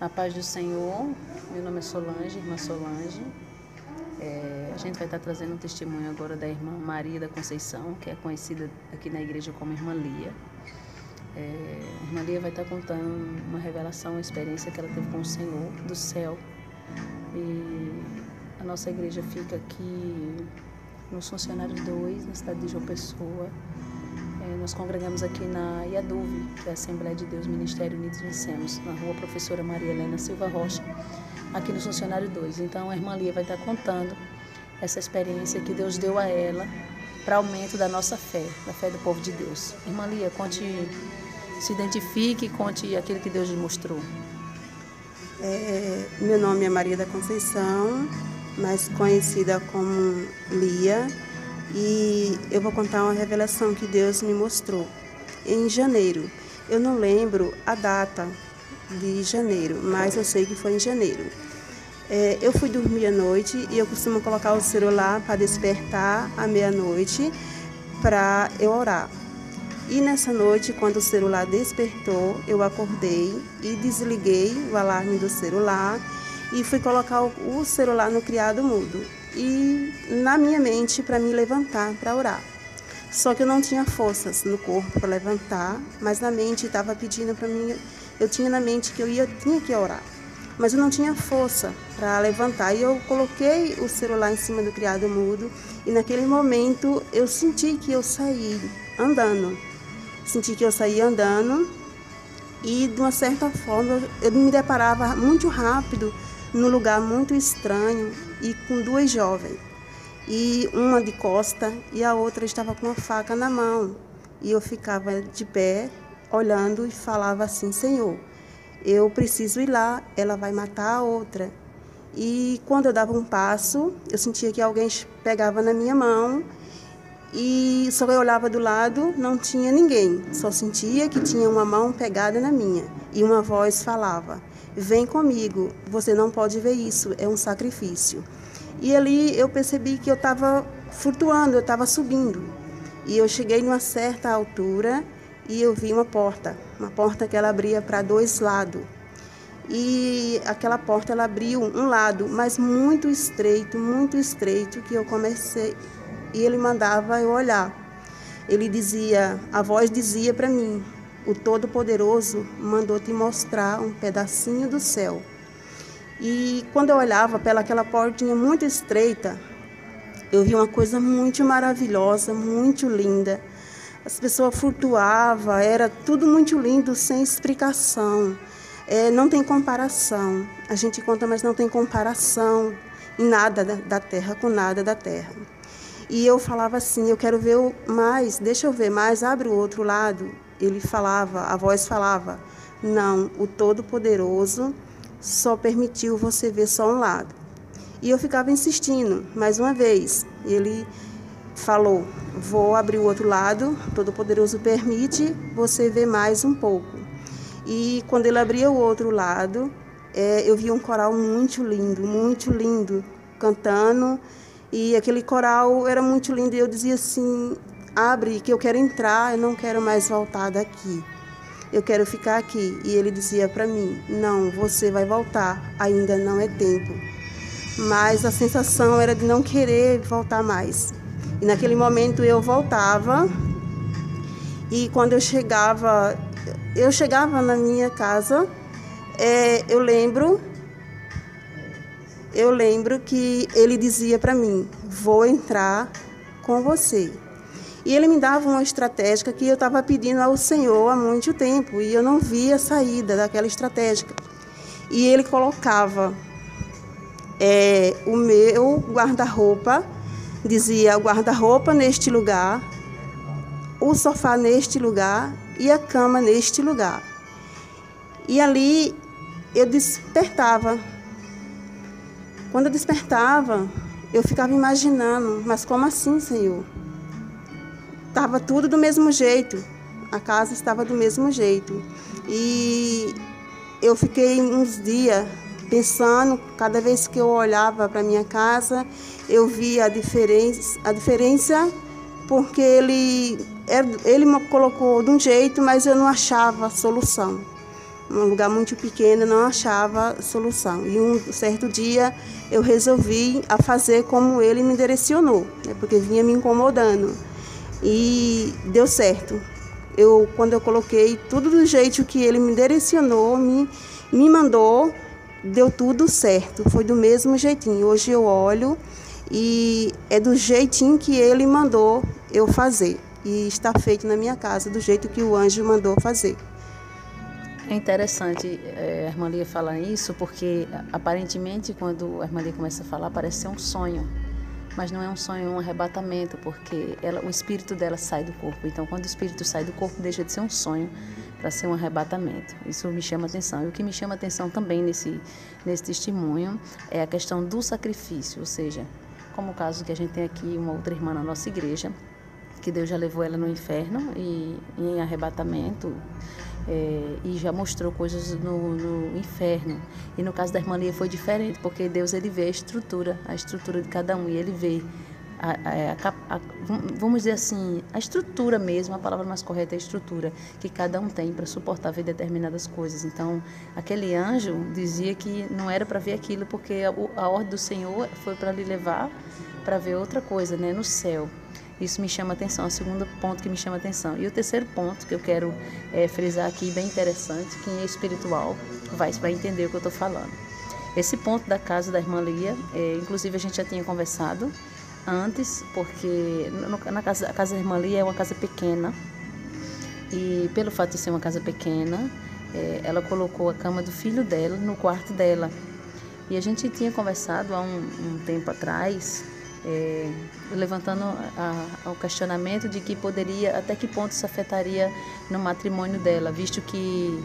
A paz do Senhor, meu nome é Solange, irmã Solange. A gente vai estar trazendo um testemunho agora da irmã Maria da Conceição, que é conhecida aqui na igreja como Irmã Lia. A irmã Lia vai estar contando uma revelação, uma experiência que ela teve com o Senhor do céu. E a nossa igreja fica aqui nos Funcionários 2, na cidade de João Pessoa. Nós congregamos aqui na IADUV, que é a Assembleia de Deus Ministério Unidos Vencemos, na rua Professora Maria Helena Silva Rocha, aqui no Funcionário 2. Então a irmã Lia vai estar contando essa experiência que Deus deu a ela para aumento da nossa fé, da fé do povo de Deus. Irmã Lia, conte, se identifique e conte aquilo que Deus lhe mostrou. Meu nome é Maria da Conceição, mais conhecida como Lia. E eu vou contar uma revelação que Deus me mostrou em janeiro. Eu não lembro a data de janeiro, mas eu sei que foi em janeiro. Eu fui dormir à noite e eu costumo colocar o celular para despertar à meia-noite para eu orar. E nessa noite, quando o celular despertou, eu acordei e desliguei o alarme do celular e fui colocar o celular no criado mudo. E na minha mente para me levantar para orar. Só que eu não tinha forças no corpo para levantar, mas na mente estava pedindo para mim, eu tinha na mente que tinha que orar, mas eu não tinha força para levantar. E eu coloquei o celular em cima do criado mudo e naquele momento eu senti que eu saí andando. E de uma certa forma eu me deparava muito rápido num lugar muito estranho e com duas jovens, e uma de costa e a outra estava com uma faca na mão, e eu ficava de pé olhando e falava assim: Senhor, eu preciso ir lá, ela vai matar a outra. E quando eu dava um passo, eu sentia que alguém pegava na minha mão, e só eu olhava do lado, não tinha ninguém, só sentia que tinha uma mão pegada na minha, e uma voz falava: vem comigo, você não pode ver isso, é um sacrifício. E ali eu percebi que eu estava flutuando, eu estava subindo. E eu cheguei numa certa altura e eu vi uma porta que ela abria para dois lados. E aquela porta ela abriu um lado, mas muito estreito, que eu comecei, e ele mandava eu olhar. A voz dizia para mim: o Todo-Poderoso mandou te mostrar um pedacinho do céu. E quando eu olhava pelaquela portinha muito estreita, eu vi uma coisa muito maravilhosa, muito linda. As pessoas flutuavam, era tudo muito lindo, sem explicação. Não tem comparação. A gente conta, mas não tem comparação em nada da terra com nada da terra. E eu falava assim: eu quero ver mais, deixa eu ver mais, abre o outro lado. A voz falava: não, o Todo-Poderoso só permitiu você ver só um lado. E eu ficava insistindo, mais uma vez. Ele falou: vou abrir o outro lado, o Todo-Poderoso permite você ver mais um pouco. E quando ele abria o outro lado, eu via um coral muito lindo, cantando. E aquele coral era muito lindo e eu dizia assim: abre que eu quero entrar, eu não quero mais voltar daqui. Eu quero ficar aqui. E ele dizia para mim: não, você vai voltar, ainda não é tempo. Mas a sensação era de não querer voltar mais. E naquele momento eu voltava, e quando eu chegava na minha casa, eu lembro que ele dizia para mim: vou entrar com você. E ele me dava uma estratégia que eu estava pedindo ao Senhor há muito tempo, e eu não via saída daquela estratégia. E ele colocava o meu guarda-roupa, dizia: o guarda-roupa neste lugar, o sofá neste lugar e a cama neste lugar. E ali eu despertava. Quando eu despertava, eu ficava imaginando: mas como assim, Senhor? Estava tudo do mesmo jeito, a casa estava do mesmo jeito. E eu fiquei uns dias pensando, cada vez que eu olhava para minha casa, eu via a diferença, porque ele me colocou de um jeito, mas eu não achava solução. um lugar muito pequeno, não achava solução. E um certo dia eu resolvi a fazer como ele me direcionou, né, porque vinha me incomodando. E deu certo. Quando eu coloquei tudo do jeito que ele me direcionou, me mandou, deu tudo certo. Foi do mesmo jeitinho. Hoje eu olho e é do jeitinho que ele mandou eu fazer. E está feito na minha casa do jeito que o anjo mandou fazer. É interessante a irmã Lia falar isso, porque aparentemente quando a irmã Lia começa a falar parece ser um sonho, mas não é um sonho, é um arrebatamento, porque o espírito dela sai do corpo. Então quando o espírito sai do corpo deixa de ser um sonho para ser um arrebatamento. Isso me chama atenção. E o que me chama atenção também nesse testemunho é a questão do sacrifício, ou seja, como o caso que a gente tem aqui uma outra irmã na nossa igreja, que Deus já levou ela no inferno e em arrebatamento, e já mostrou coisas no inferno. E no caso da irmã Lia foi diferente, porque Deus ele vê a estrutura de cada um, e ele vê, vamos dizer assim, a estrutura mesmo, a palavra mais correta é a estrutura que cada um tem para suportar ver determinadas coisas. Então, aquele anjo dizia que não era para ver aquilo, porque a ordem do Senhor foi para lhe levar para ver outra coisa, né, no céu. Isso me chama atenção, é o segundo ponto que me chama atenção. E o terceiro ponto que eu quero frisar aqui, bem interessante, quem é espiritual vai entender o que eu estou falando. Esse ponto da casa da irmã Lia, inclusive a gente já tinha conversado antes, porque a casa da irmã Lia é uma casa pequena, e pelo fato de ser uma casa pequena, ela colocou a cama do filho dela no quarto dela. E a gente tinha conversado há um tempo atrás, levantando o questionamento de que poderia, até que ponto isso afetaria no matrimônio dela, visto que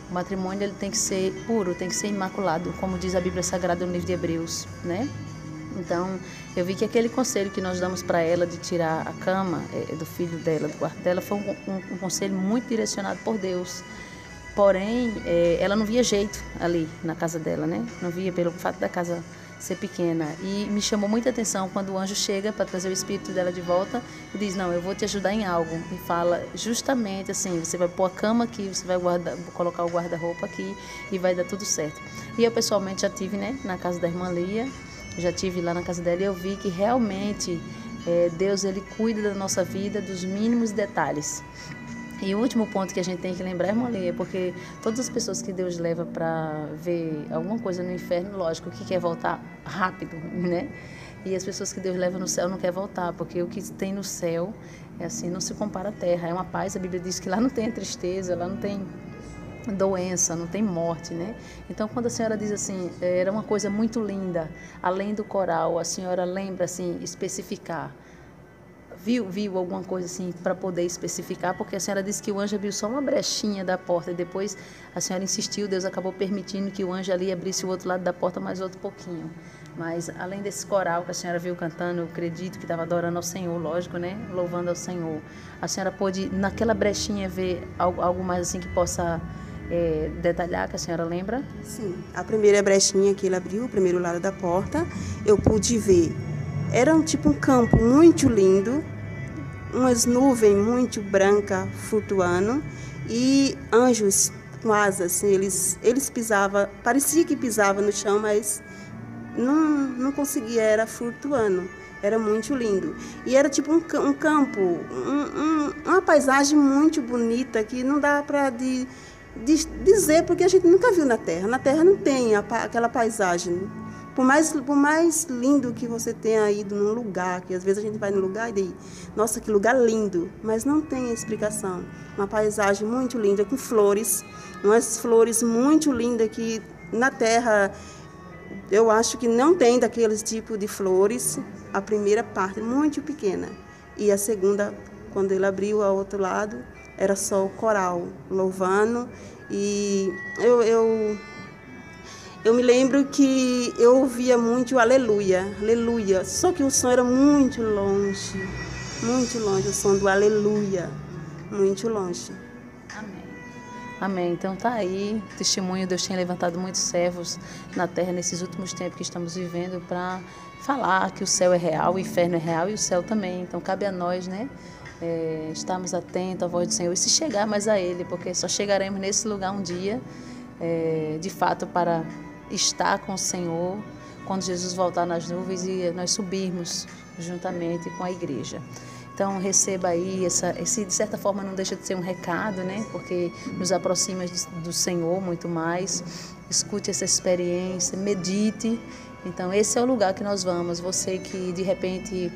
o matrimônio ele tem que ser puro, tem que ser imaculado, como diz a Bíblia Sagrada no livro de Hebreus, né? Então, eu vi que aquele conselho que nós damos para ela de tirar a cama do filho dela, do quarto dela, foi um conselho muito direcionado por Deus. Porém, ela não via jeito ali na casa dela, né? Não via pelo fato da casa ser pequena. E me chamou muita atenção quando o anjo chega para trazer o espírito dela de volta e diz, não, eu vou te ajudar em algo. E fala justamente assim, você vai pôr a cama aqui, você vai colocar o guarda-roupa aqui e vai dar tudo certo. E eu pessoalmente já tive, né, na casa da irmã Lia, já tive lá na casa dela e eu vi que realmente Deus ele cuida da nossa vida, dos mínimos detalhes. E o último ponto que a gente tem que lembrar, irmã Lia, porque todas as pessoas que Deus leva para ver alguma coisa no inferno, lógico, que quer voltar rápido, né? E as pessoas que Deus leva no céu não quer voltar, porque o que tem no céu é assim, não se compara à terra, é uma paz. A Bíblia diz que lá não tem tristeza, lá não tem doença, não tem morte, né? Então, quando a senhora diz assim, era uma coisa muito linda, além do coral, a senhora lembra assim, especificar? Viu alguma coisa assim para poder especificar, porque a senhora disse que o anjo abriu só uma brechinha da porta e depois a senhora insistiu, Deus acabou permitindo que o anjo ali abrisse o outro lado da porta mais outro pouquinho. Mas além desse coral que a senhora viu cantando, eu acredito que estava adorando ao Senhor, lógico, né? Louvando ao Senhor. A senhora pôde naquela brechinha ver algo mais assim que possa detalhar, que a senhora lembra? Sim, a primeira brechinha que ele abriu, o primeiro lado da porta, eu pude ver. Era tipo um campo muito lindo, umas nuvens muito brancas flutuando e anjos com asas, assim, eles pisavam, parecia que pisava no chão, mas não conseguia, era flutuando, era muito lindo. E era tipo um campo, uma paisagem muito bonita que não dá para dizer, porque a gente nunca viu na Terra não tem aquela paisagem. Por mais lindo que você tenha ido num lugar, que às vezes a gente vai num lugar e daí, nossa, que lugar lindo, mas não tem explicação. Uma paisagem muito linda, com flores, umas flores muito lindas que na Terra eu acho que não tem daqueles tipos de flores. A primeira parte muito pequena e a segunda, quando ele abriu ao outro lado, era só o coral, louvando. E eu me lembro que eu ouvia muito aleluia, aleluia, só que o som era muito longe, o som do aleluia, muito longe. Amém. Amém. Então tá aí, testemunho, Deus tem levantado muitos servos na terra nesses últimos tempos que estamos vivendo para falar que o céu é real, o inferno é real e o céu também. Então cabe a nós, né? Estarmos atentos à voz do Senhor e se chegar mais a Ele, porque só chegaremos nesse lugar um dia de fato para estar com o Senhor quando Jesus voltar nas nuvens e nós subirmos juntamente com a igreja. Então receba aí, esse de certa forma não deixa de ser um recado, né? Porque nos aproxima do Senhor muito mais. Escute essa experiência, medite. Então esse é o lugar que nós vamos. Você que de repente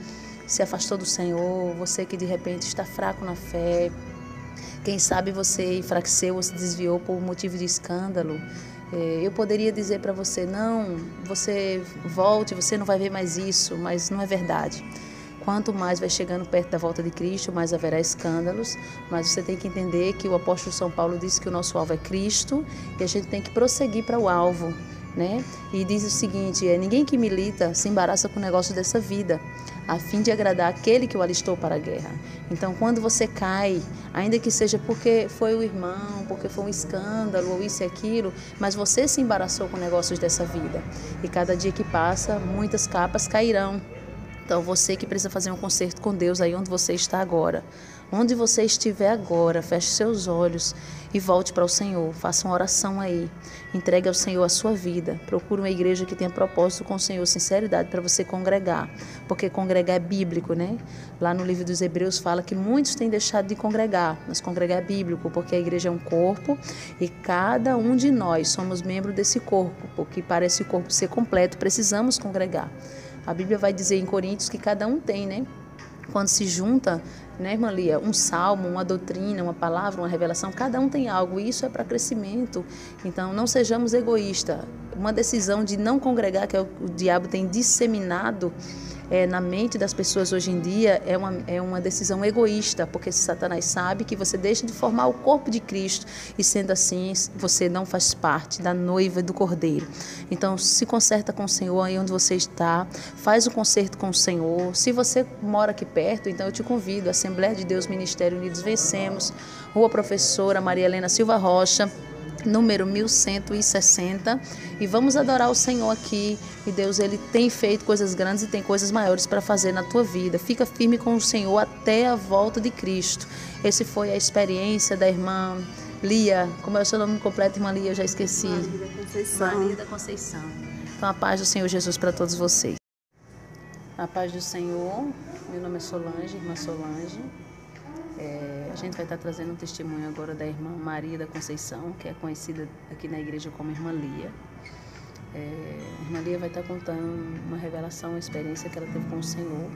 se afastou do Senhor, você que de repente está fraco na fé, quem sabe você enfraqueceu ou se desviou por motivo de escândalo. Eu poderia dizer para você, não, você volte, você não vai ver mais isso, mas não é verdade. Quanto mais vai chegando perto da volta de Cristo, mais haverá escândalos, mas você tem que entender que o apóstolo São Paulo disse que o nosso alvo é Cristo e a gente tem que prosseguir para o alvo, né? E diz o seguinte, ninguém que milita se embaraça com o negócio dessa vida, a fim de agradar aquele que o alistou para a guerra. Então, quando você cai, ainda que seja porque foi o irmão, porque foi um escândalo, ou isso e aquilo, mas você se embaraçou com negócios dessa vida. E cada dia que passa, muitas capas cairão. Então, você que precisa fazer um concerto com Deus aí onde você está agora. Onde você estiver agora, feche seus olhos e volte para o Senhor. Faça uma oração aí. Entregue ao Senhor a sua vida. Procure uma igreja que tenha propósito com o Senhor, sinceridade para você congregar. Porque congregar é bíblico, né? Lá no livro dos Hebreus fala que muitos têm deixado de congregar. Mas congregar é bíblico, porque a igreja é um corpo e cada um de nós somos membro desse corpo. Porque para esse corpo ser completo, precisamos congregar. A Bíblia vai dizer em Coríntios que cada um tem, né? Quando se junta, né, irmã Lia, um salmo, uma doutrina, uma palavra, uma revelação, cada um tem algo, e isso é para crescimento. Então, não sejamos egoístas. Uma decisão de não congregar, que é o diabo tem disseminado na mente das pessoas hoje em dia, é uma decisão egoísta, porque Satanás sabe que você deixa de formar o corpo de Cristo e, sendo assim, você não faz parte da noiva do Cordeiro. Então, se conserta com o Senhor aí onde você está, faz o concerto com o Senhor. Se você mora aqui perto, então eu te convido, Assembleia de Deus Ministério Unidos Vencemos, Rua Professora Maria Helena Silva Rocha, número 1160, e vamos adorar o Senhor aqui. E Deus, Ele tem feito coisas grandes e tem coisas maiores para fazer na tua vida. Fica firme com o Senhor até a volta de Cristo. Esse foi a experiência da irmã Lia. Como é o seu nome completo, irmã Lia? Eu já esqueci. Maria da Conceição. Maria da Conceição. Então, a paz do Senhor Jesus para todos vocês. A paz do Senhor. Meu nome é Solange, irmã Solange. A gente vai estar trazendo um testemunho agora da irmã Maria da Conceição, que é conhecida aqui na igreja como irmã Lia. A irmã Lia vai estar contando uma revelação, uma experiência que ela teve com o Senhor.